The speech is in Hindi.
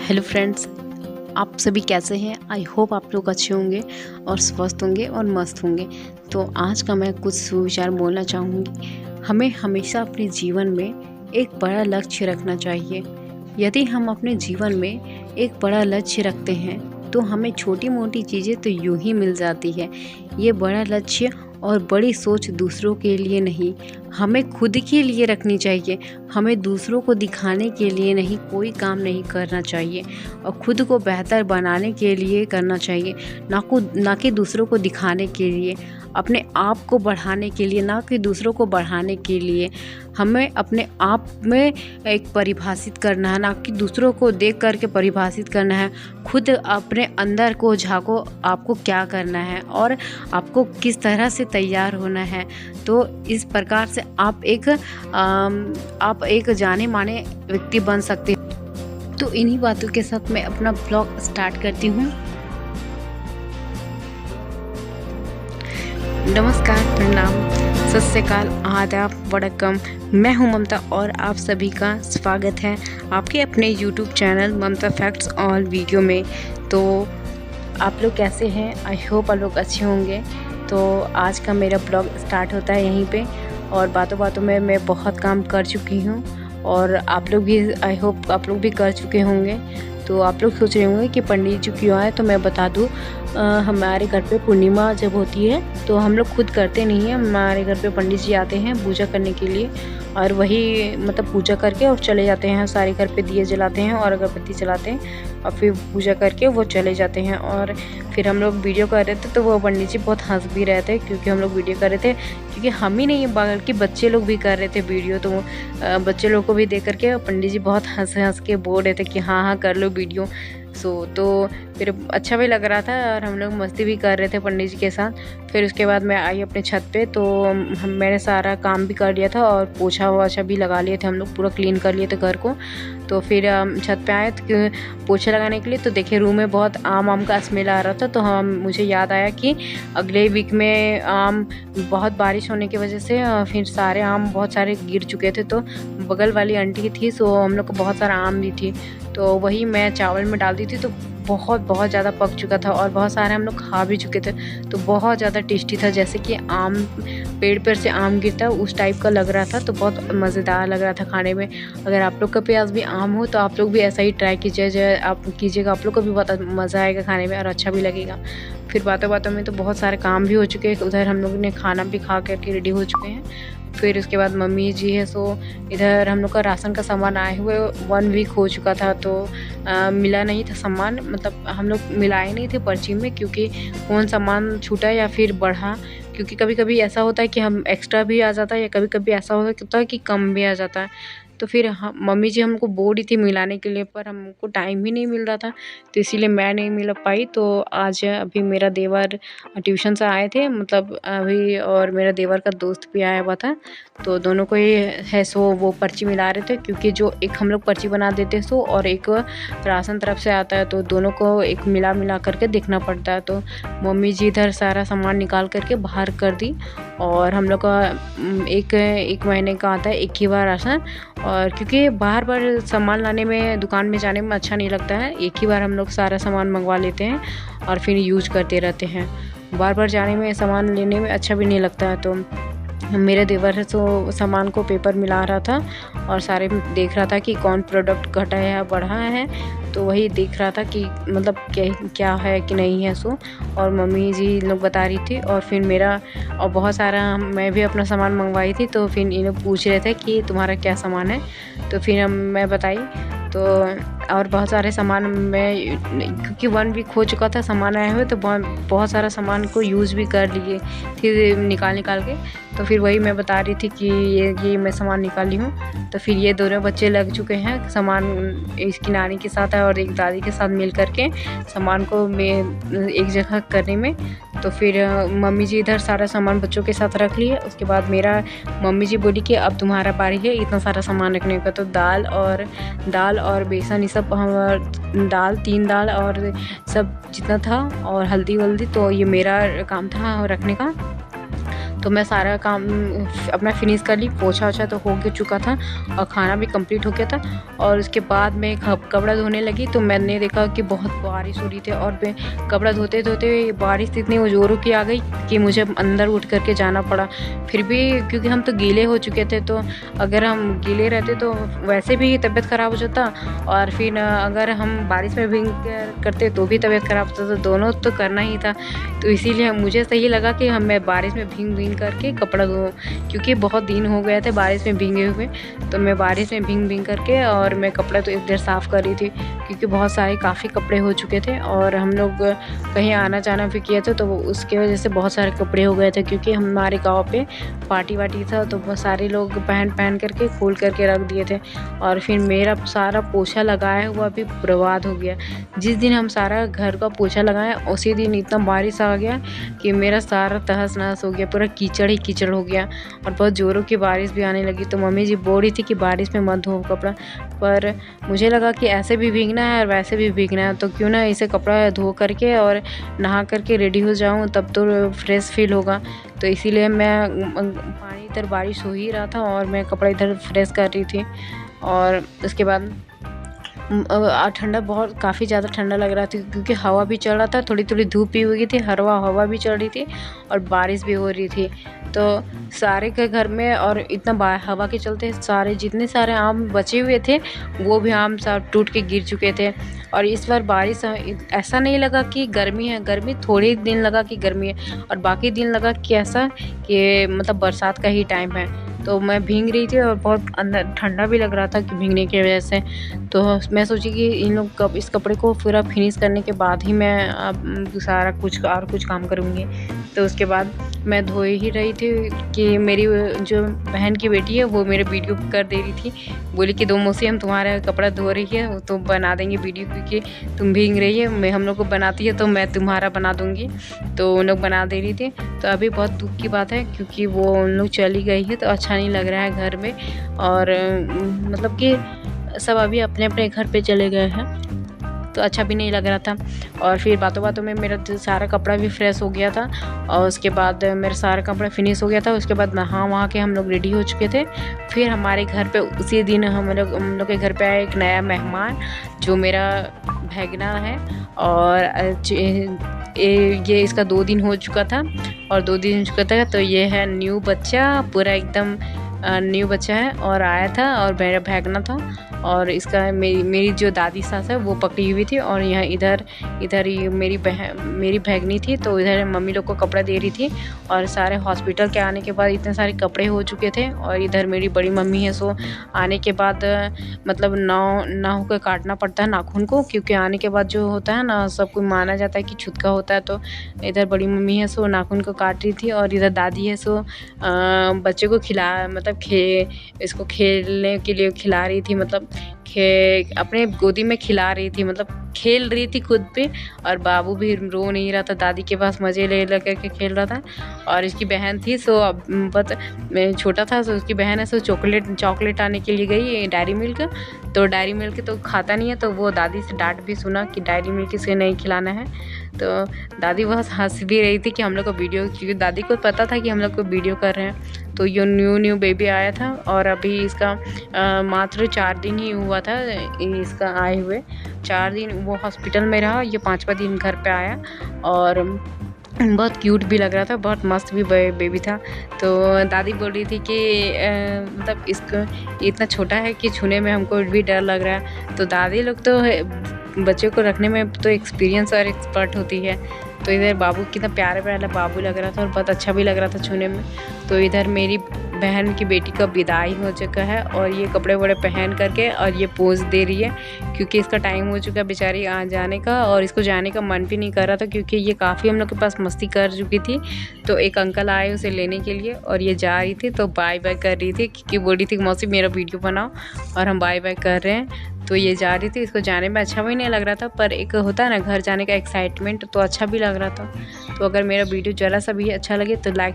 हेलो फ्रेंड्स, आप सभी कैसे हैं। आई होप आप लोग अच्छे होंगे और स्वस्थ होंगे और मस्त होंगे। तो आज का मैं कुछ सुविचार बोलना चाहूँगी। हमें हमेशा अपने जीवन में एक बड़ा लक्ष्य रखना चाहिए। यदि हम अपने जीवन में एक बड़ा लक्ष्य रखते हैं तो हमें छोटी मोटी चीज़ें तो यूं ही मिल जाती है। ये बड़ा लक्ष्य और बड़ी सोच दूसरों के लिए नहीं, हमें खुद के लिए रखनी चाहिए। हमें दूसरों को दिखाने के लिए नहीं, कोई काम नहीं करना चाहिए और खुद को बेहतर बनाने के लिए करना चाहिए, ना कि दूसरों को दिखाने के लिए, अपने आप को बढ़ाने के लिए, ना कि दूसरों को बढ़ाने के लिए। हमें अपने आप में एक परिभाषित करना है, ना कि दूसरों को देख कर के परिभाषित करना है। खुद अपने अंदर को झाँको, आपको क्या करना है और आपको किस तरह से तैयार होना है। तो इस प्रकार से आप एक जाने माने व्यक्ति बन सकते हैं। तो इन्हीं बातों के साथ मैं अपना ब्लॉग स्टार्ट करती हूँ। नमस्कार, प्रणाम, सत श्री अकाल, आदाब, वड़कम। मैं हूं ममता और आप सभी का स्वागत है आपके अपने YouTube चैनल ममता फैक्ट्स ऑल वीडियो में। तो आप लोग कैसे हैं? आई होप आप लोग अच्छे होंगे। तो आज का मेरा ब्लॉग स्टार्ट होता है यहीं पे और बातों बातों में मैं बहुत काम कर चुकी हूँ और आप लोग भी, आई होप आप लोग भी कर चुके होंगे। तो आप लोग सोच रहे होंगे कि पंडित जी क्यों आए, तो मैं बता दूं, हमारे घर पे पूर्णिमा जब होती है तो हम लोग खुद करते नहीं हैं। हमारे घर पे पंडित जी आते हैं पूजा करने के लिए और वही मतलब पूजा करके और चले जाते हैं। सारे घर पे दिए जलाते हैं और अगरबत्ती जलाते हैं और फिर पूजा करके वो चले जाते हैं। और फिर हम लोग वीडियो कर रहे थे तो वो पंडित जी बहुत हंस भी रहे थे, क्योंकि हम लोग वीडियो कर रहे थे, क्योंकि हम ही नहीं बल्कि बच्चे लोग भी कर रहे थे वीडियो। तो बच्चे लोग को भी देख करके पंडित जी बहुत हंस के बोल रहे थे कि हाँ हाँ कर लो वीडियो। तो फिर अच्छा भी लग रहा था और हम लोग मस्ती भी कर रहे थे पंडित जी के साथ। फिर उसके बाद मैं आई अपने छत पे, तो मैंने सारा काम भी कर लिया था और पोछा वोछा भी लगा लिए थे, हम लोग पूरा क्लीन कर लिए थे घर को। तो फिर छत पे आए तो पोछा लगाने के लिए, तो देखिए रूम में बहुत आम का स्मेल आ रहा था। तो मुझे याद आया कि अगले वीक में बहुत बारिश होने की वजह से फिर सारे आम बहुत सारे गिर चुके थे। तो बगल वाली आंटी थी, सो हम लोग को बहुत सारा आम भी थी, तो वही मैं चावल में डाल दी थी। तो बहुत ज़्यादा पक चुका था और बहुत सारे हम लोग खा भी चुके थे। तो बहुत ज़्यादा टेस्टी था, जैसे कि आम पेड़ पर से आम गिरता उस टाइप का लग रहा था। तो बहुत मज़ेदार लग रहा था खाने में। अगर आप लोग के पास भी आम हो तो आप लोग भी ऐसा ही ट्राई कीजिएगा, आप लोग को भी बहुत मज़ा आएगा खाने में और अच्छा भी लगेगा। फिर बातों बातों में तो बहुत सारे काम भी हो चुके हैं। उधर हम लोग ने खाना भी खा करके रेडी हो चुके हैं। फिर उसके बाद मम्मी जी है, सो इधर हम लोग का राशन का सामान आए हुए 1 वीक हो चुका था। तो मिला नहीं था सामान, मतलब हम लोग मिलाए नहीं थे पर्ची में, क्योंकि कौन सामान छूटा या फिर बढ़ा। क्योंकि कभी कभी ऐसा होता है कि हम एक्स्ट्रा भी आ जाता है या कभी कभी ऐसा होता है कि कम भी आ जाता है। तो फिर मम्मी जी हमको बोल रही थी मिलाने के लिए, पर हमको टाइम ही नहीं मिल रहा था, तो इसीलिए मैं नहीं मिला पाई। तो आज अभी मेरा देवर ट्यूशन से आए थे, मतलब अभी, और मेरा देवर का दोस्त भी आया हुआ था। तो दोनों को ही है, सो वो पर्ची मिला रहे थे, क्योंकि जो एक हम लोग पर्ची बना देते सो और एक राशन तरफ से आता है, तो दोनों को एक मिला करके देखना पड़ता है। तो मम्मी जी इधर सारा सामान निकाल करके बाहर कर दी और हम लोग का एक महीने का आता है एक ही बार राशन। और क्योंकि बार बार सामान लाने में, दुकान में जाने में अच्छा नहीं लगता है, एक ही बार हम लोग सारा सामान मंगवा लेते हैं और फिर यूज करते रहते हैं। बार बार जाने में, सामान लेने में अच्छा भी नहीं लगता है। तो मेरे देवर है, तो सामान को पेपर मिला रहा था और सारे देख रहा था कि कौन प्रोडक्ट घटा है या बढ़ा है। तो वही देख रहा था कि मतलब क्या है कि नहीं है सो। और मम्मी जी लोग बता रही थी और फिर मेरा और बहुत सारा मैं भी अपना सामान मंगवाई थी। तो फिर इन लोग पूछ रहे थे कि तुम्हारा क्या सामान है, तो फिर मैं बताई। तो और बहुत सारे सामान मैं, क्योंकि 1 वीक हो चुका था सामान आए हुए, तो बहुत सारा सामान को यूज़ भी कर लिए फिर निकाल के। तो फिर वही मैं बता रही थी कि ये मैं सामान निकाली हूँ। तो फिर ये दोनों बच्चे लग चुके हैं सामान, इसकी नानी के साथ और एक दादी के साथ मिल करके सामान को एक जगह करने में। तो फिर मम्मी जी इधर सारा सामान बच्चों के साथ रख लिए। उसके बाद मेरा मम्मी जी बोली कि अब तुम्हारा बारी है इतना सारा सामान रखने का। तो दाल और बेसन, ये सब, 3 दाल और सब जितना था, और हल्दी वल्दी, तो ये मेरा काम था रखने का। तो मैं सारा काम अपना फिनिश कर ली। पोछा ओछा तो हो चुका था और खाना भी कंप्लीट हो गया था। और उसके बाद मैं कपड़ा धोने लगी तो मैंने देखा कि बहुत बारिश हो रही थी और मैं कपड़ा धोते धोते बारिश इतनी ज़ोरों की आ गई कि मुझे अंदर उठ करके जाना पड़ा। फिर भी क्योंकि हम तो गीले हो चुके थे, तो अगर हम गीले रहते तो वैसे भी तबीयत ख़राब हो जाता, और फिर अगर हम बारिश में भीग करते तो भी तबीयत ख़राब होता। तो दोनों तो करना ही था। तो इसीलिए मुझे सही लगा कि मैं बारिश में भीग करके कपड़ा धोऊँ, क्योंकि बहुत दिन हो गए थे बारिश में भीगे हुए। तो मैं बारिश में भीग करके और मैं कपड़ा तो इधर साफ़ कर रही थी, क्योंकि बहुत सारे काफ़ी कपड़े हो चुके थे और हम लोग कहीं आना जाना भी किए थे, तो उसके वजह से बहुत सारे कपड़े हो गए थे। क्योंकि हमारे गाँव पे पार्टी वार्टी था, तो बहुत सारे लोग पहन करके खोल करके रख दिए थे। और फिर मेरा सारा पोछा लगाया हुआ भी बर्बाद हो गया। जिस दिन हम सारा घर का पोछा लगाए उसी दिन इतना बारिश आ गया कि मेरा सारा तहस नहस हो गया, पूरा कीचड़ ही कीचड़ हो गया और बहुत ज़ोरों की बारिश भी आने लगी। तो मम्मी जी बोल रही थी कि बारिश में मत धो कपड़ा, पर मुझे लगा कि ऐसे भी भीगना है और वैसे भी भीगना है, तो क्यों ना इसे कपड़ा धो करके और नहा करके रेडी हो जाऊँ, तब तो फ्रेश फील होगा। तो इसीलिए मैं पानी इधर बारिश हो ही रहा था और मैं कपड़ा इधर फ्रेश कर रही थी। और उसके बाद ठंडा बहुत काफ़ी ज़्यादा ठंडा लग रहा था, क्योंकि हवा भी चल रहा था, थोड़ी थोड़ी धूप भी हुई थी, हवा भी चल रही थी और बारिश भी हो रही थी। तो सारे के घर में और इतना हवा के चलते सारे जितने सारे आम बचे हुए थे वो भी आम सब टूट के गिर चुके थे। और इस बार बारिश ऐसा नहीं लगा कि गर्मी है, गर्मी थोड़े दिन लगा कि गर्मी है और बाकी दिन लगा कि ऐसा कि मतलब बरसात का ही टाइम है। तो मैं भीग रही थी और बहुत अंदर ठंडा भी लग रहा था कि भीगने की वजह से। तो मैं सोची कि इन लोग इस कपड़े को पूरा फिनिश करने के बाद ही मैं अब सारा कुछ काम करूँगी। तो उसके बाद मैं धो ही रही थी कि मेरी जो बहन की बेटी है वो मेरे वीडियो कर दे रही थी, बोली कि दो मौसी हम तुम्हारा कपड़ा धो रही है तो बना देंगे वीडियो, क्योंकि तुम भीग रही है, मैं हम लोग को बनाती है तो मैं तुम्हारा बना दूँगी। तो उन लोग बना दे रही थी। तो अभी बहुत दुख की बात है, क्योंकि वो उन लोग चली गई है तो अच्छा नहीं लग रहा है घर में, और मतलब कि सब अभी अपने अपने घर पे चले गए हैं तो अच्छा भी नहीं लग रहा था। और फिर बातों बातों में मेरा सारा कपड़ा भी फ्रेश हो गया था और उसके बाद मेरा सारा कपड़ा फिनिश हो गया था। उसके बाद नहा वहाँ के हम लोग रेडी हो चुके थे। फिर हमारे घर पे उसी दिन हम लोग के घर पे आया एक नया मेहमान जो मेरा भैगना है, और ये इसका 2 दिन हो चुका था और 2 दिन हो चुका था। तो ये है न्यू बच्चा, पूरा एकदम न्यू बच्चा है और आया था और मेरा भैगना था। और इसका मेरी जो दादी सास है वो पकड़ी हुई थी और यहाँ इधर ही मेरी भैगनी थी, तो इधर मम्मी लोग को कपड़ा दे रही थी। और सारे हॉस्पिटल के आने के बाद इतने सारे कपड़े हो चुके थे। और इधर मेरी बड़ी मम्मी है, सो आने के बाद मतलब नाव को काटना पड़ता है नाखून को, क्योंकि आने के बाद जो होता है ना सबको माना जाता है कि छूतका होता है। तो इधर बड़ी मम्मी है सो नाखून को काट रही थी और इधर दादी है सो बच्चे को मतलब इसको खेलने के लिए खिला रही थी, मतलब अपने गोदी में खिला रही थी, मतलब खेल रही थी खुद पे। और बाबू भी रो नहीं रहा था, दादी के पास मज़े ले करके खेल रहा था। और इसकी बहन थी सो मैं छोटा था, सो उसकी बहन है सो चॉकलेट आने के लिए गई डेयरी मिल्क। तो डेयरी मिल्क तो खाता नहीं है, तो वो दादी से डांट भी सुना कि डेयरी मिल्क इसे नहीं खिलाना है। तो दादी बहुत हंस भी रही थी कि हम लोग को वीडियो, क्योंकि दादी को पता था कि हम लोग को वीडियो कर रहे हैं। तो ये न्यू बेबी आया था और अभी इसका मात्र 4 दिन ही हुआ था इसका आए हुए। 4 दिन वो हॉस्पिटल में रहा, ये 5वां दिन घर पे आया और बहुत क्यूट भी लग रहा था, बहुत मस्त भी बेबी था। तो दादी बोल रही थी कि मतलब इसको इतना छोटा है कि छूने में हमको भी डर लग रहा है। तो दादी लोग तो बच्चों को रखने में तो एक्सपीरियंस और एक्सपर्ट होती है। तो इधर बाबू कितना प्यारा बाबू लग रहा था और बहुत अच्छा भी लग रहा था छूने में। तो इधर मेरी बहन की बेटी का विदाई हो चुका है और ये कपड़े वपड़े पहन करके और ये पोज दे रही है, क्योंकि इसका टाइम हो चुका है बेचारी आ जाने का। और इसको जाने का मन भी नहीं कर रहा था, क्योंकि ये काफ़ी हम लोग के पास मस्ती कर चुकी थी। तो एक अंकल आए उसे लेने के लिए और ये जा रही थी, तो बाय बाय कर रही थी, क्योंकि बोल रही थी मौसी मेरा वीडियो बनाओ, और हम बाय बाय कर रहे हैं। तो ये जा रही थी, इसको जाने में अच्छा भी नहीं लग रहा था, पर एक होता है ना घर जाने का एक्साइटमेंट, तो अच्छा भी लग रहा था। तो अगर मेरा वीडियो ज़रा सा भी अच्छा लगे तो लाइक